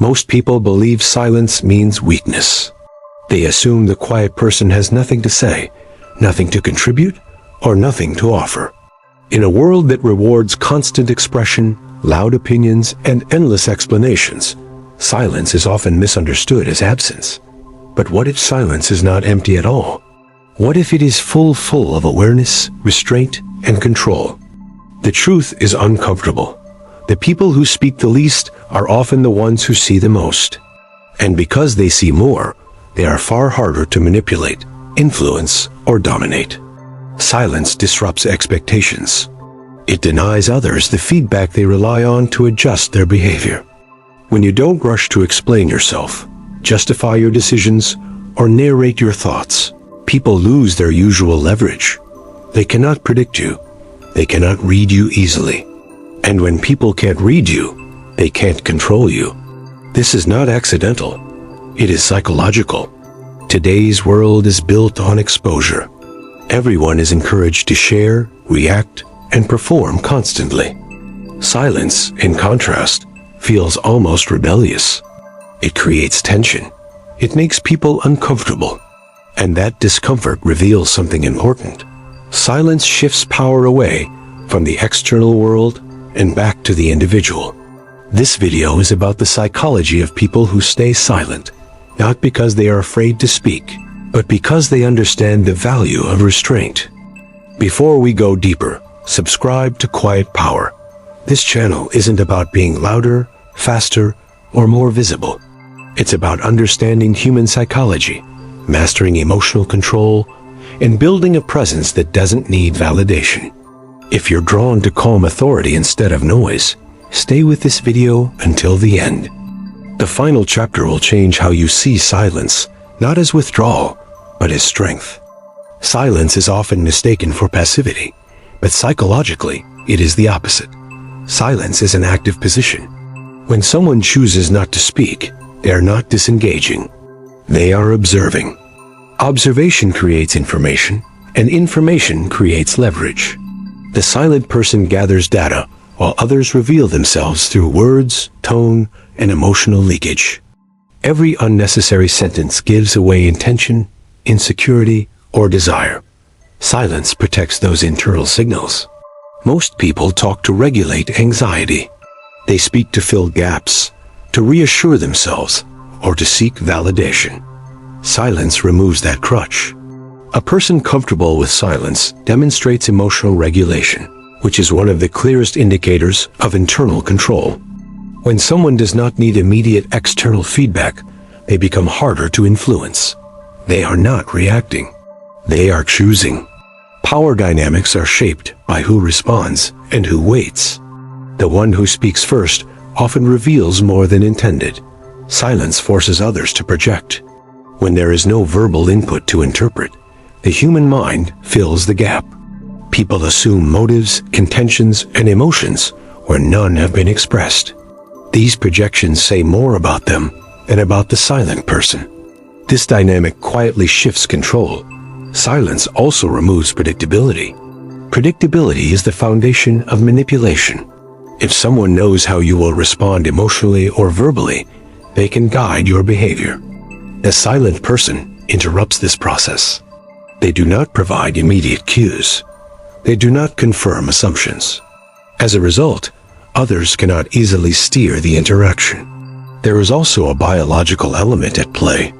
Most people believe silence means weakness. They assume the quiet person has nothing to say, nothing to contribute, or nothing to offer. In a world that rewards constant expression, loud opinions, and endless explanations, silence is often misunderstood as absence. But what if silence is not empty at all? What if it is full of awareness, restraint, and control? The truth is uncomfortable. The people who speak the least are often the ones who see the most. And because they see more, they are far harder to manipulate, influence, or dominate. Silence disrupts expectations. It denies others the feedback they rely on to adjust their behavior. When you don't rush to explain yourself, justify your decisions, or narrate your thoughts, people lose their usual leverage. They cannot predict you. They cannot read you easily. And when people can't read you, they can't control you. This is not accidental. It is psychological. Today's world is built on exposure. Everyone is encouraged to share, react, and perform constantly. Silence, in contrast, feels almost rebellious. It creates tension. It makes people uncomfortable. And that discomfort reveals something important. Silence shifts power away from the external world and back to the individual. This video is about the psychology of people who stay silent, not because they are afraid to speak, but because they understand the value of restraint. Before we go deeper, subscribe to Quiet Power. This channel isn't about being louder, faster, or more visible. It's about understanding human psychology, mastering emotional control, and building a presence that doesn't need validation. If you're drawn to calm authority instead of noise, stay with this video until the end. The final chapter will change how you see silence, not as withdrawal, but as strength. Silence is often mistaken for passivity, but psychologically, it is the opposite. Silence is an active position. When someone chooses not to speak, they are not disengaging. They are observing. Observation creates information, and information creates leverage. The silent person gathers data, while others reveal themselves through words, tone, and emotional leakage. Every unnecessary sentence gives away intention, insecurity, or desire. Silence protects those internal signals. Most people talk to regulate anxiety. They speak to fill gaps, to reassure themselves, or to seek validation. Silence removes that crutch. A person comfortable with silence demonstrates emotional regulation, which is one of the clearest indicators of internal control. When someone does not need immediate external feedback, they become harder to influence. They are not reacting. They are choosing. Power dynamics are shaped by who responds and who waits. The one who speaks first often reveals more than intended. Silence forces others to project. When there is no verbal input to interpret, the human mind fills the gap. People assume motives, contentions, and emotions where none have been expressed. These projections say more about them than about the silent person. This dynamic quietly shifts control. Silence also removes predictability. Predictability is the foundation of manipulation. If someone knows how you will respond emotionally or verbally, they can guide your behavior. The silent person interrupts this process. They do not provide immediate cues. They do not confirm assumptions. As a result, others cannot easily steer the interaction. There is also a biological element at play.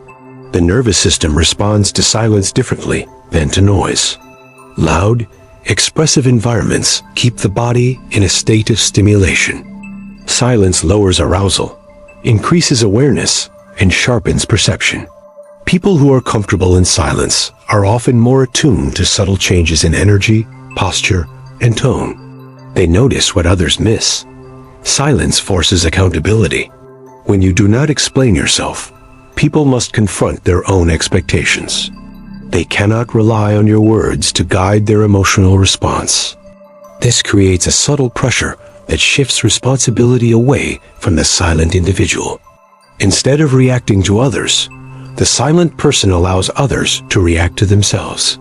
The nervous system responds to silence differently than to noise. Loud, expressive environments keep the body in a state of stimulation. Silence lowers arousal, increases awareness, and sharpens perception. People who are comfortable in silence are often more attuned to subtle changes in energy, posture, and tone. They notice what others miss. Silence forces accountability. When you do not explain yourself, people must confront their own expectations. They cannot rely on your words to guide their emotional response. This creates a subtle pressure that shifts responsibility away from the silent individual. Instead of reacting to others, the silent person allows others to react to themselves.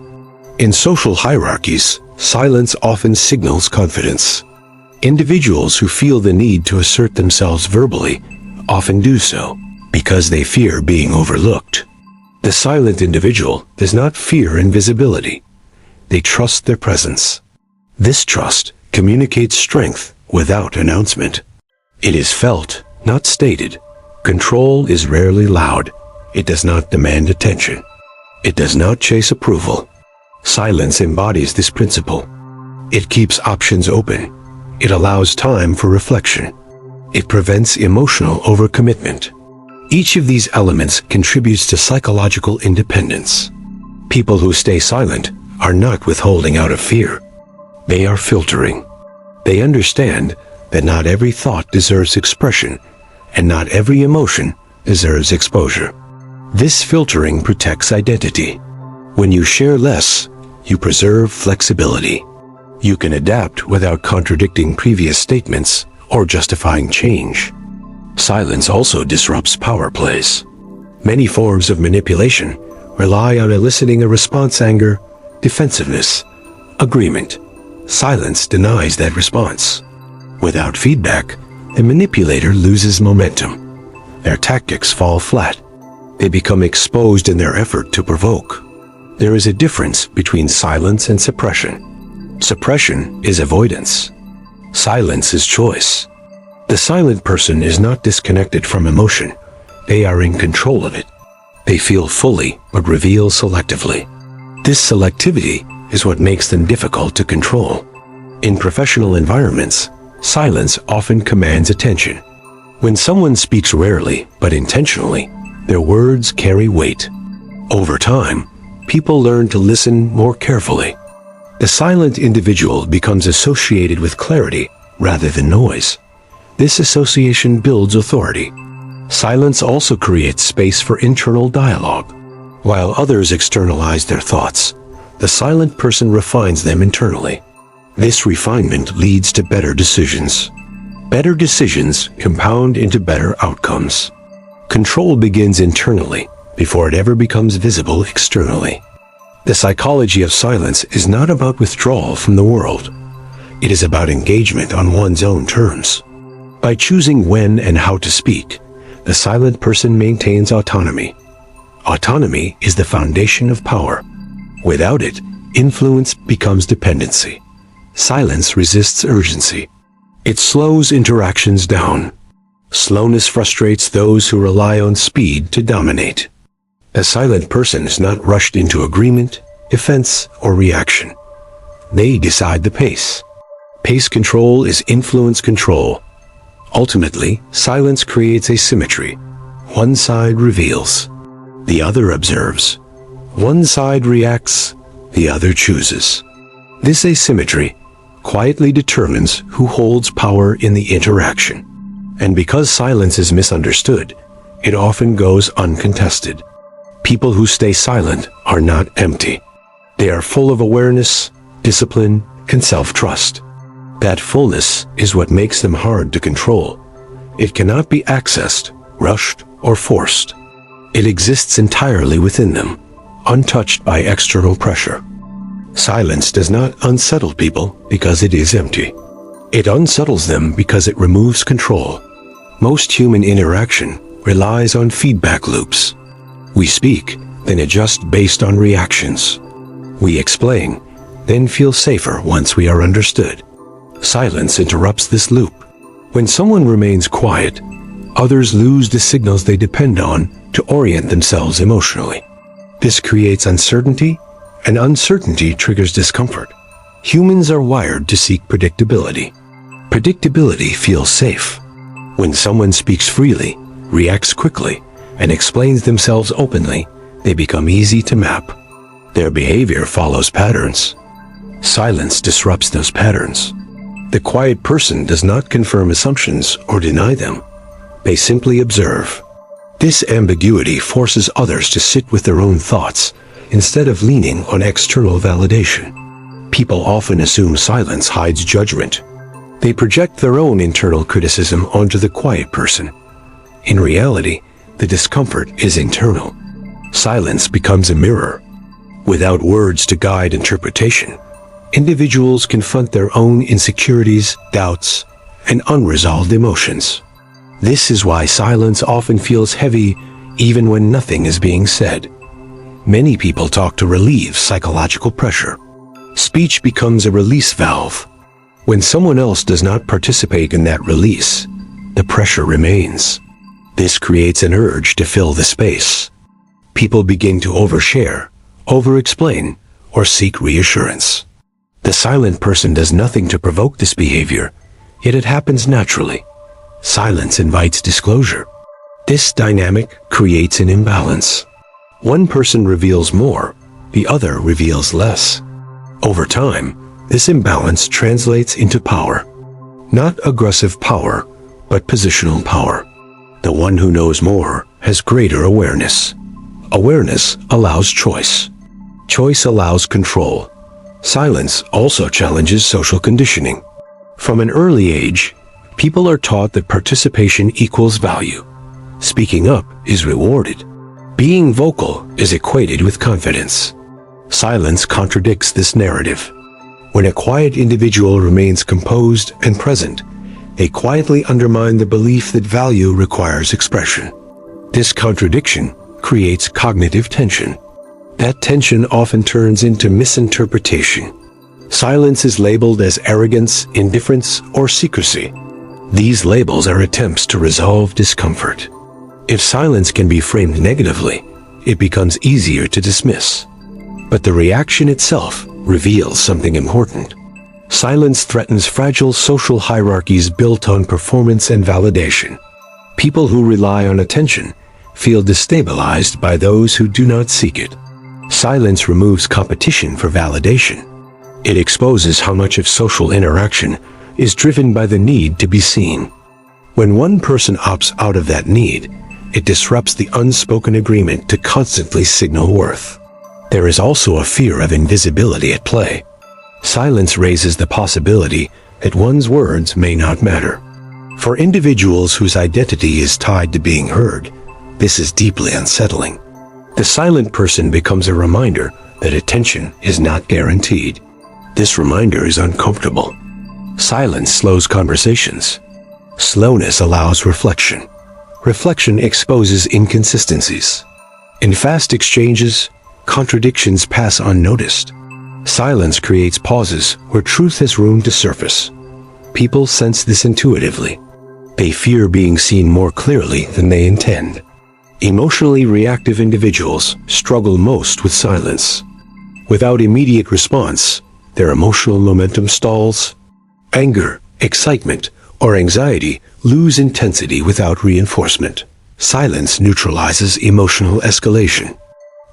In social hierarchies, silence often signals confidence. Individuals who feel the need to assert themselves verbally often do so because they fear being overlooked. The silent individual does not fear invisibility. They trust their presence. This trust communicates strength without announcement. It is felt, not stated. Control is rarely loud. It does not demand attention. It does not chase approval. Silence embodies this principle. It keeps options open. It allows time for reflection. It prevents emotional overcommitment. Each of these elements contributes to psychological independence. People who stay silent are not withholding out of fear. They are filtering. They understand that not every thought deserves expression, and not every emotion deserves exposure. This filtering protects identity. When you share less, you preserve flexibility. You can adapt without contradicting previous statements or justifying change. Silence also disrupts power plays. Many forms of manipulation rely on eliciting a response: anger, defensiveness, agreement. Silence denies that response. Without feedback, the manipulator loses momentum. Their tactics fall flat. They become exposed in their effort to provoke. There is a difference between silence and suppression. Suppression is avoidance. Silence is choice. The silent person is not disconnected from emotion. They are in control of it. They feel fully but reveal selectively. This selectivity is what makes them difficult to control. In professional environments, silence often commands attention. When someone speaks rarely but intentionally, their words carry weight. Over time, people learn to listen more carefully. The silent individual becomes associated with clarity rather than noise. This association builds authority. Silence also creates space for internal dialogue. While others externalize their thoughts, the silent person refines them internally. This refinement leads to better decisions. Better decisions compound into better outcomes. Control begins internally before it ever becomes visible externally. The psychology of silence is not about withdrawal from the world. It is about engagement on one's own terms. By choosing when and how to speak, the silent person maintains autonomy. Autonomy is the foundation of power. Without it, influence becomes dependency. Silence resists urgency. It slows interactions down. Slowness frustrates those who rely on speed to dominate. A silent person is not rushed into agreement, defense, or reaction. They decide the pace. Pace control is influence control. Ultimately, silence creates asymmetry. One side reveals. The other observes. One side reacts. The other chooses. This asymmetry quietly determines who holds power in the interaction. And because silence is misunderstood, it often goes uncontested. People who stay silent are not empty. They are full of awareness, discipline, and self-trust. That fullness is what makes them hard to control. It cannot be accessed, rushed, or forced. It exists entirely within them, untouched by external pressure. Silence does not unsettle people because it is empty. It unsettles them because it removes control. Most human interaction relies on feedback loops. We speak, then adjust based on reactions. We explain, then feel safer once we are understood. Silence interrupts this loop. When someone remains quiet, others lose the signals they depend on to orient themselves emotionally. This creates uncertainty, and uncertainty triggers discomfort. Humans are wired to seek predictability. Predictability feels safe. When someone speaks freely, reacts quickly, and explains themselves openly, they become easy to map. Their behavior follows patterns. Silence disrupts those patterns. The quiet person does not confirm assumptions or deny them. They simply observe. This ambiguity forces others to sit with their own thoughts instead of leaning on external validation. People often assume silence hides judgment. They project their own internal criticism onto the quiet person. In reality, the discomfort is internal. Silence becomes a mirror. Without words to guide interpretation, individuals confront their own insecurities, doubts, and unresolved emotions. This is why silence often feels heavy even when nothing is being said. Many people talk to relieve psychological pressure. Speech becomes a release valve. When someone else does not participate in that release, the pressure remains. This creates an urge to fill the space. People begin to overshare, over-explain, or seek reassurance. The silent person does nothing to provoke this behavior, yet it happens naturally. Silence invites disclosure. This dynamic creates an imbalance. One person reveals more, the other reveals less. Over time, this imbalance translates into power. Not aggressive power, but positional power. The one who knows more has greater awareness. Awareness allows choice. Choice allows control. Silence also challenges social conditioning. From an early age, people are taught that participation equals value. Speaking up is rewarded. Being vocal is equated with confidence. Silence contradicts this narrative. When a quiet individual remains composed and present, they quietly undermine the belief that value requires expression. This contradiction creates cognitive tension. That tension often turns into misinterpretation. Silence is labeled as arrogance, indifference, or secrecy. These labels are attempts to resolve discomfort. If silence can be framed negatively, it becomes easier to dismiss. But the reaction itself reveals something important. Silence threatens fragile social hierarchies built on performance and validation. People who rely on attention feel destabilized by those who do not seek it. Silence removes competition for validation. It exposes how much of social interaction is driven by the need to be seen. When one person opts out of that need, it disrupts the unspoken agreement to constantly signal worth. There is also a fear of invisibility at play. Silence raises the possibility that one's words may not matter. For individuals whose identity is tied to being heard, this is deeply unsettling. The silent person becomes a reminder that attention is not guaranteed. This reminder is uncomfortable. Silence slows conversations. Slowness allows reflection. Reflection exposes inconsistencies. In fast exchanges, contradictions pass unnoticed. Silence creates pauses where truth has room to surface. People sense this intuitively. They fear being seen more clearly than they intend. Emotionally reactive individuals struggle most with silence. Without immediate response, their emotional momentum stalls. Anger, excitement, or anxiety lose intensity without reinforcement. Silence neutralizes emotional escalation.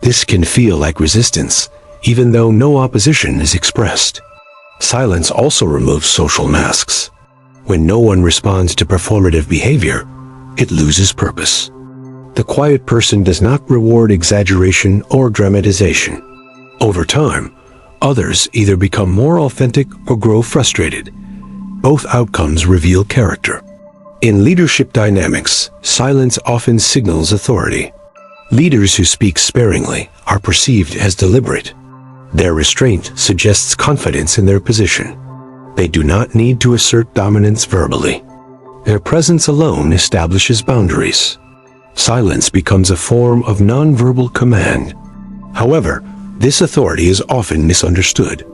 This can feel like resistance, even though no opposition is expressed. Silence also removes social masks. When no one responds to performative behavior, it loses purpose. The quiet person does not reward exaggeration or dramatization. Over time, others either become more authentic or grow frustrated. Both outcomes reveal character. In leadership dynamics, silence often signals authority. Leaders who speak sparingly are perceived as deliberate. Their restraint suggests confidence in their position. They do not need to assert dominance verbally. Their presence alone establishes boundaries. Silence becomes a form of nonverbal command. However, this authority is often misunderstood.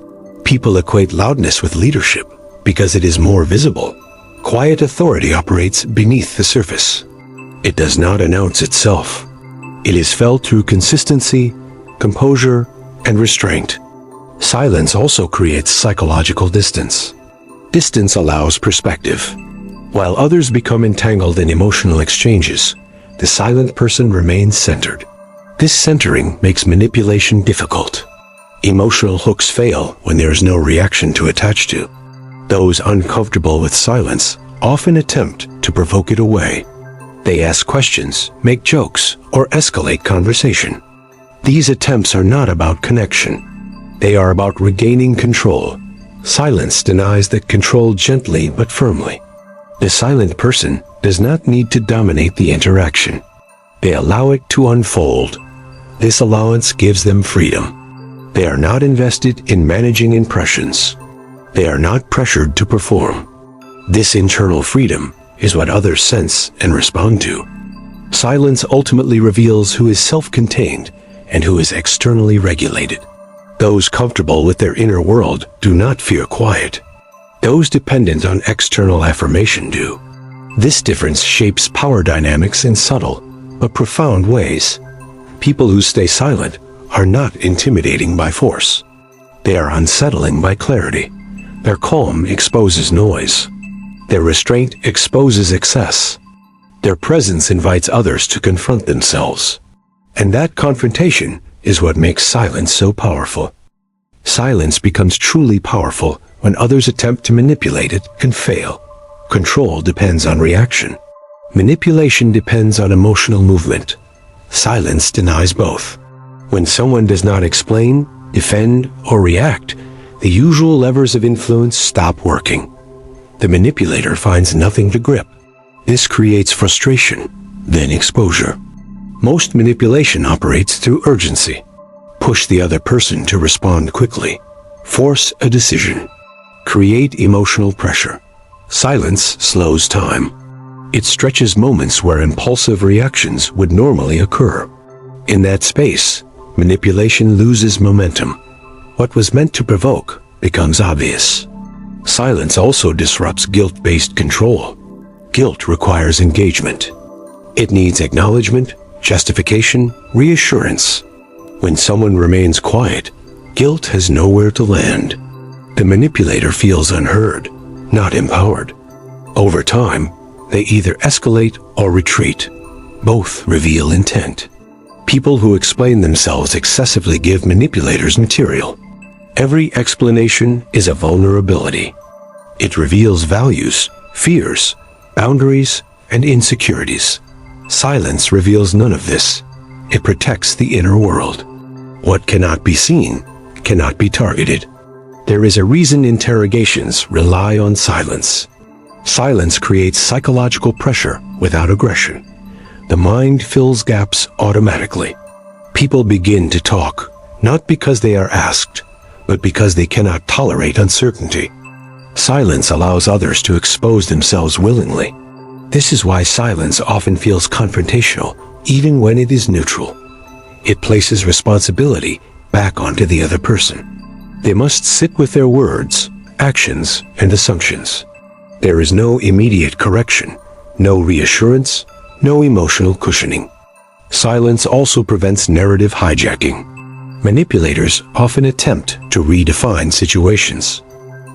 People equate loudness with leadership because it is more visible. Quiet authority operates beneath the surface. It does not announce itself. It is felt through consistency, composure, and restraint. Silence also creates psychological distance. Distance allows perspective. While others become entangled in emotional exchanges, the silent person remains centered. This centering makes manipulation difficult. Emotional hooks fail when there is no reaction to attach to. Those uncomfortable with silence often attempt to provoke it away. They ask questions, make jokes, or escalate conversation. These attempts are not about connection. They are about regaining control. Silence denies that control gently but firmly. The silent person does not need to dominate the interaction. They allow it to unfold. This allowance gives them freedom. They are not invested in managing impressions. They are not pressured to perform. This internal freedom is what others sense and respond to. Silence ultimately reveals who is self-contained and who is externally regulated. Those comfortable with their inner world do not fear quiet. Those dependent on external affirmation do. This difference shapes power dynamics in subtle but profound ways. People who stay silent are not intimidating by force. They are unsettling by clarity. Their calm exposes noise. Their restraint exposes excess. Their presence invites others to confront themselves. And that confrontation is what makes silence so powerful. Silence becomes truly powerful when others attempt to manipulate it and fail. Control depends on reaction. Manipulation depends on emotional movement. Silence denies both. When someone does not explain, defend, or react, the usual levers of influence stop working. The manipulator finds nothing to grip. This creates frustration, then exposure. Most manipulation operates through urgency. Push the other person to respond quickly. Force a decision. Create emotional pressure. Silence slows time. It stretches moments where impulsive reactions would normally occur. In that space, manipulation loses momentum. What was meant to provoke becomes obvious. Silence also disrupts guilt-based control. Guilt requires engagement. It needs acknowledgement, justification, reassurance. When someone remains quiet, guilt has nowhere to land. The manipulator feels unheard, not empowered. Over time, they either escalate or retreat. Both reveal intent. People who explain themselves excessively give manipulators material. Every explanation is a vulnerability. It reveals values, fears, boundaries, and insecurities. Silence reveals none of this. It protects the inner world. What cannot be seen cannot be targeted. There is a reason interrogations rely on silence. Silence creates psychological pressure without aggression. The mind fills gaps automatically. People begin to talk, not because they are asked, but because they cannot tolerate uncertainty. Silence allows others to expose themselves willingly. This is why silence often feels confrontational, even when it is neutral. It places responsibility back onto the other person. They must sit with their words, actions, and assumptions. There is no immediate correction, no reassurance, no emotional cushioning. Silence also prevents narrative hijacking. Manipulators often attempt to redefine situations.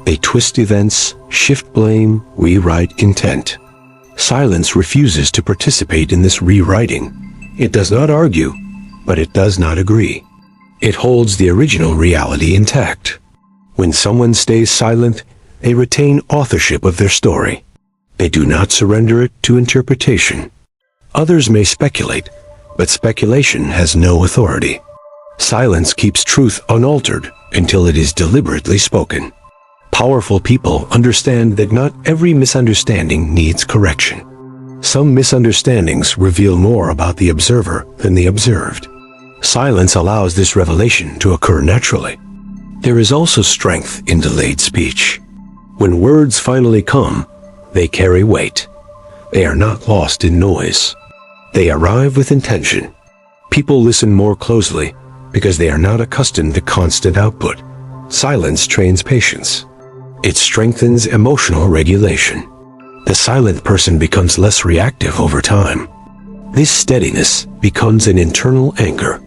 They twist events, shift blame, rewrite intent. Silence refuses to participate in this rewriting. It does not argue, but it does not agree. It holds the original reality intact. When someone stays silent, they retain authorship of their story. They do not surrender it to interpretation. Others may speculate, but speculation has no authority. Silence keeps truth unaltered until it is deliberately spoken. Powerful people understand that not every misunderstanding needs correction. Some misunderstandings reveal more about the observer than the observed. Silence allows this revelation to occur naturally. There is also strength in delayed speech. When words finally come, they carry weight. They are not lost in noise. They arrive with intention. People listen more closely because they are not accustomed to constant output. Silence trains patience. It strengthens emotional regulation. The silent person becomes less reactive over time. This steadiness becomes an internal anchor.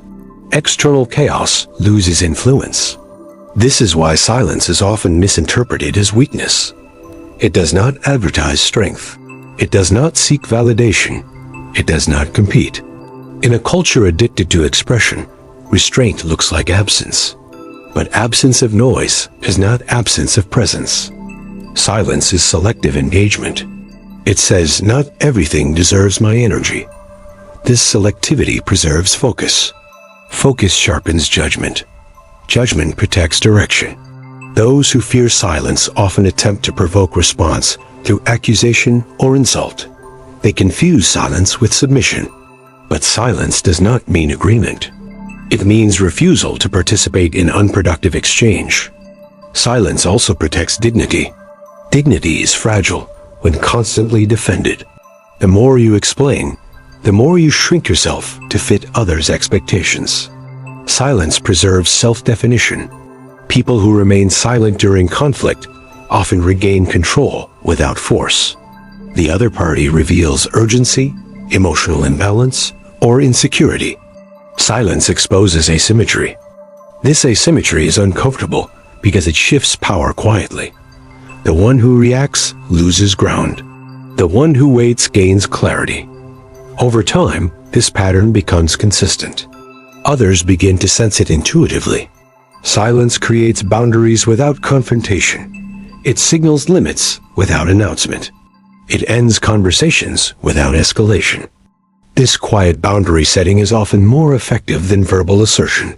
External chaos loses influence. This is why silence is often misinterpreted as weakness. It does not advertise strength. It does not seek validation. It does not compete. In a culture addicted to expression, restraint looks like absence. But absence of noise is not absence of presence. Silence is selective engagement. It says, not everything deserves my energy. This selectivity preserves focus. Focus sharpens judgment. Judgment protects direction. Those who fear silence often attempt to provoke response through accusation or insult. They confuse silence with submission. But silence does not mean agreement. It means refusal to participate in unproductive exchange. Silence also protects dignity. Dignity is fragile, when constantly defended. The more you explain, the more you shrink yourself to fit others' expectations. Silence preserves self-definition. People who remain silent during conflict often regain control without force. The other party reveals urgency, emotional imbalance, or insecurity. Silence exposes asymmetry. This asymmetry is uncomfortable because it shifts power quietly. The one who reacts loses ground. The one who waits gains clarity. Over time, this pattern becomes consistent. Others begin to sense it intuitively. Silence creates boundaries without confrontation. It signals limits without announcement. It ends conversations without escalation. This quiet boundary setting is often more effective than verbal assertion.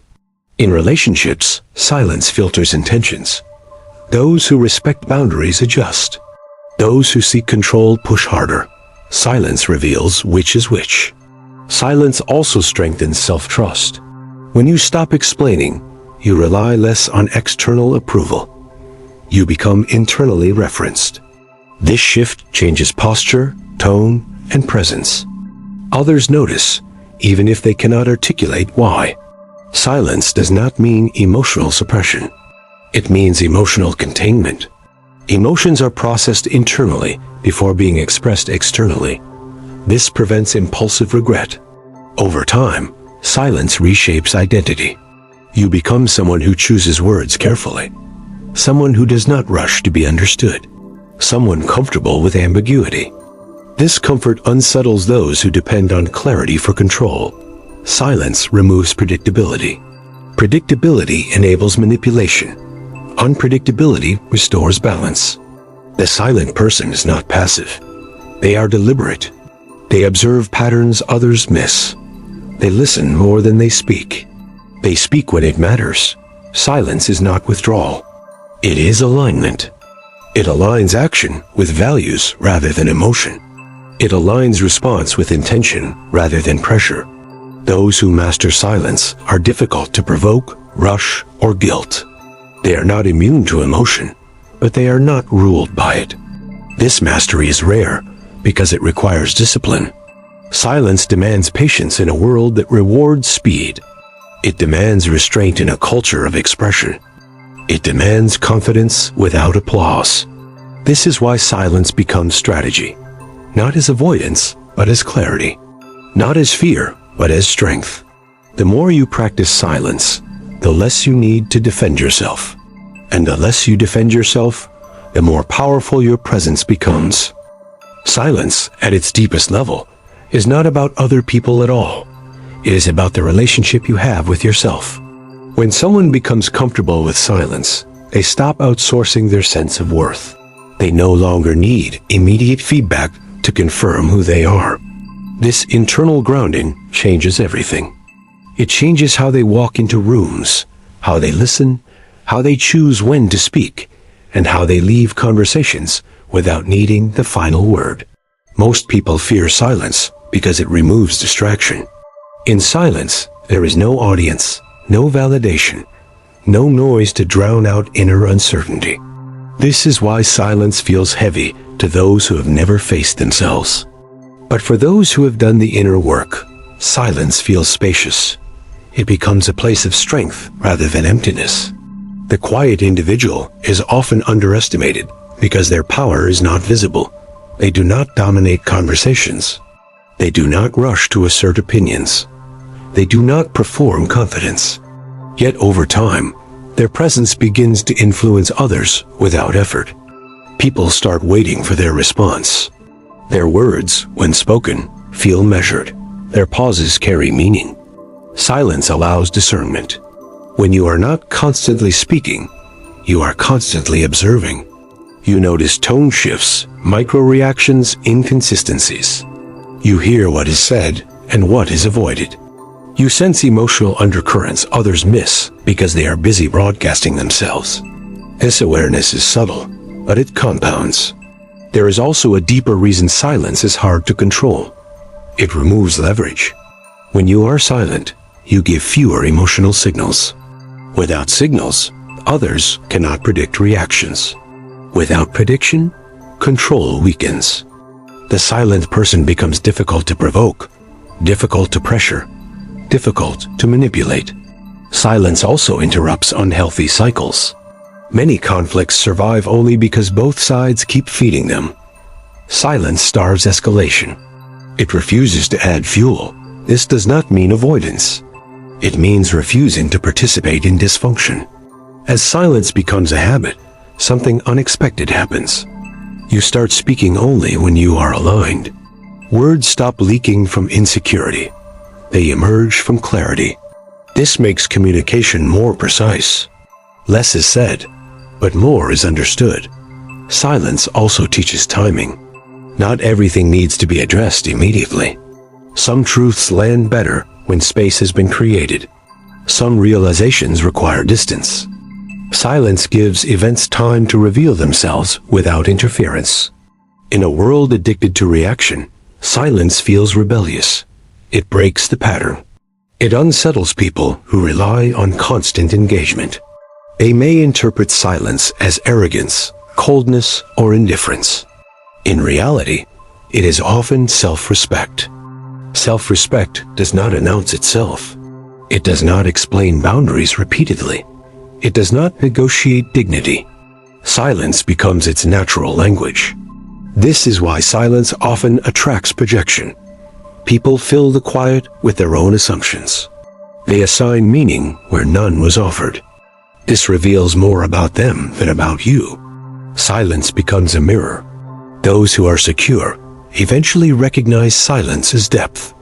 In relationships, silence filters intentions. Those who respect boundaries adjust. Those who seek control push harder. Silence reveals which is which. Silence also strengthens self-trust. When you stop explaining, you rely less on external approval. You become internally referenced. This shift changes posture, tone, and presence. Others notice, even if they cannot articulate why. Silence does not mean emotional suppression. It means emotional containment. Emotions are processed internally before being expressed externally. This prevents impulsive regret. Over time, silence reshapes identity. You become someone who chooses words carefully. Someone who does not rush to be understood. Someone comfortable with ambiguity. This comfort unsettles those who depend on clarity for control. Silence removes predictability. Predictability enables manipulation. Unpredictability restores balance. The silent person is not passive. They are deliberate. They observe patterns others miss. They listen more than they speak. They speak when it matters. Silence is not withdrawal. It is alignment. It aligns action with values rather than emotion. It aligns response with intention rather than pressure. Those who master silence are difficult to provoke, rush, or guilt. They are not immune to emotion, but they are not ruled by it. This mastery is rare because it requires discipline. Silence demands patience in a world that rewards speed. It demands restraint in a culture of expression. It demands confidence without applause. This is why silence becomes strategy, not as avoidance, but as clarity, not as fear, but as strength. The more you practice silence, the less you need to defend yourself. And the less you defend yourself, the more powerful your presence becomes. Silence, at its deepest level, is not about other people at all. It is about the relationship you have with yourself. When someone becomes comfortable with silence, they stop outsourcing their sense of worth. They no longer need immediate feedback to confirm who they are. This internal grounding changes everything. It changes how they walk into rooms, how they listen, how they choose when to speak, and how they leave conversations without needing the final word. Most people fear silence because it removes distraction. In silence, there is no audience, no validation, no noise to drown out inner uncertainty. This is why silence feels heavy to those who have never faced themselves. But for those who have done the inner work, silence feels spacious. It becomes a place of strength rather than emptiness. The quiet individual is often underestimated because their power is not visible. They do not dominate conversations. They do not rush to assert opinions. They do not perform confidence. Yet over time, their presence begins to influence others without effort. People start waiting for their response. Their words, when spoken, feel measured. Their pauses carry meaning. Silence allows discernment. When you are not constantly speaking, you are constantly observing. You notice tone shifts, micro-reactions, inconsistencies. You hear what is said and what is avoided. You sense emotional undercurrents others miss because they are busy broadcasting themselves. This awareness is subtle, but it compounds. There is also a deeper reason silence is hard to control. It removes leverage. When you are silent, you give fewer emotional signals. Without signals, others cannot predict reactions. Without prediction, control weakens. The silent person becomes difficult to provoke, difficult to pressure, difficult to manipulate. Silence also interrupts unhealthy cycles. Many conflicts survive only because both sides keep feeding them. Silence starves escalation. It refuses to add fuel. This does not mean avoidance. It means refusing to participate in dysfunction. As silence becomes a habit, something unexpected happens. You start speaking only when you are aligned. Words stop leaking from insecurity. They emerge from clarity. This makes communication more precise. Less is said, but more is understood. Silence also teaches timing. Not everything needs to be addressed immediately. Some truths land better when space has been created. Some realizations require distance. Silence gives events time to reveal themselves without interference. In a world addicted to reaction, silence feels rebellious. It breaks the pattern. It unsettles people who rely on constant engagement. They may interpret silence as arrogance, coldness, or indifference. In reality, it is often self-respect. Self-respect does not announce itself. It does not explain boundaries repeatedly. It does not negotiate dignity. Silence becomes its natural language. This is why silence often attracts projection. People fill the quiet with their own assumptions. They assign meaning where none was offered. This reveals more about them than about you. Silence becomes a mirror. Those who are secure eventually recognize silence as depth.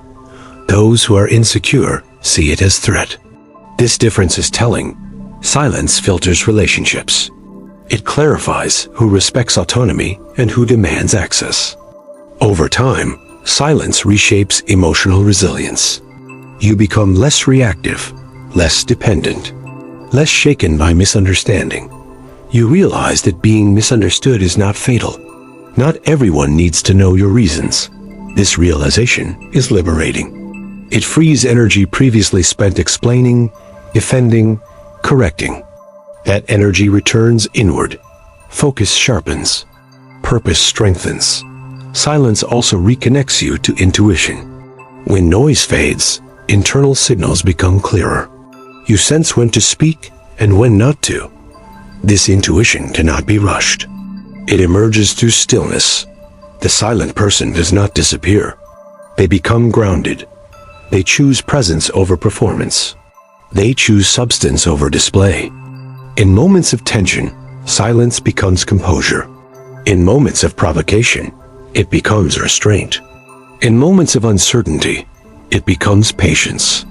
Those who are insecure see it as threat. This difference is telling. Silence filters relationships. It clarifies who respects autonomy and who demands access. Over time, silence reshapes emotional resilience. You become less reactive, less dependent, less shaken by misunderstanding. You realize that being misunderstood is not fatal. Not everyone needs to know your reasons. This realization is liberating. It frees energy previously spent explaining, defending, correcting. That energy returns inward. Focus sharpens. Purpose strengthens. Silence also reconnects you to intuition. When noise fades, internal signals become clearer. You sense when to speak and when not to. This intuition cannot be rushed. It emerges through stillness. The silent person does not disappear. They become grounded. They choose presence over performance. They choose substance over display. In moments of tension, silence becomes composure. In moments of provocation, it becomes restraint. In moments of uncertainty, it becomes patience.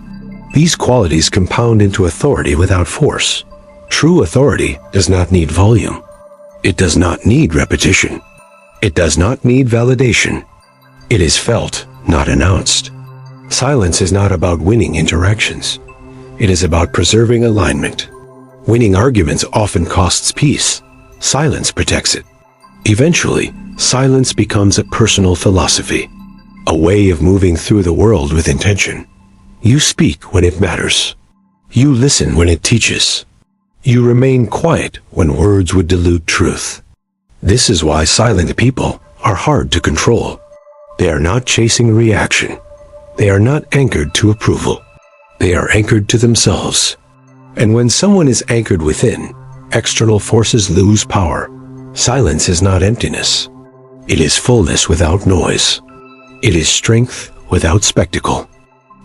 These qualities compound into authority without force. True authority does not need volume. It does not need repetition. It does not need validation. It is felt, not announced. Silence is not about winning interactions. It is about preserving alignment. Winning arguments often costs peace. Silence protects it. Eventually, silence becomes a personal philosophy, a way of moving through the world with intention. You speak when it matters. You listen when it teaches. You remain quiet when words would dilute truth. This is why silent people are hard to control. They are not chasing reaction. They are not anchored to approval. They are anchored to themselves. And when someone is anchored within, external forces lose power. Silence is not emptiness. It is fullness without noise. It is strength without spectacle.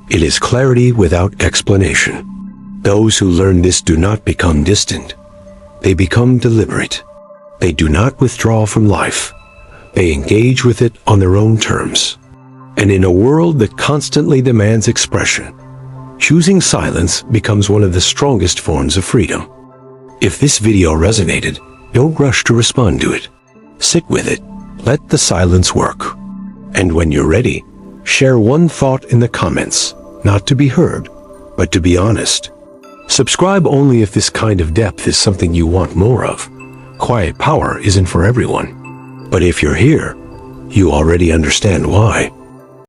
It is clarity without explanation. Those who learn this do not become distant. They become deliberate. They do not withdraw from life. They engage with it on their own terms. And in a world that constantly demands expression, choosing silence becomes one of the strongest forms of freedom. If this video resonated, don't rush to respond to it. Sit with it. Let the silence work. And when you're ready, share one thought in the comments, not to be heard, but to be honest. Subscribe only if this kind of depth is something you want more of. Quiet power isn't for everyone. But if you're here, you already understand why.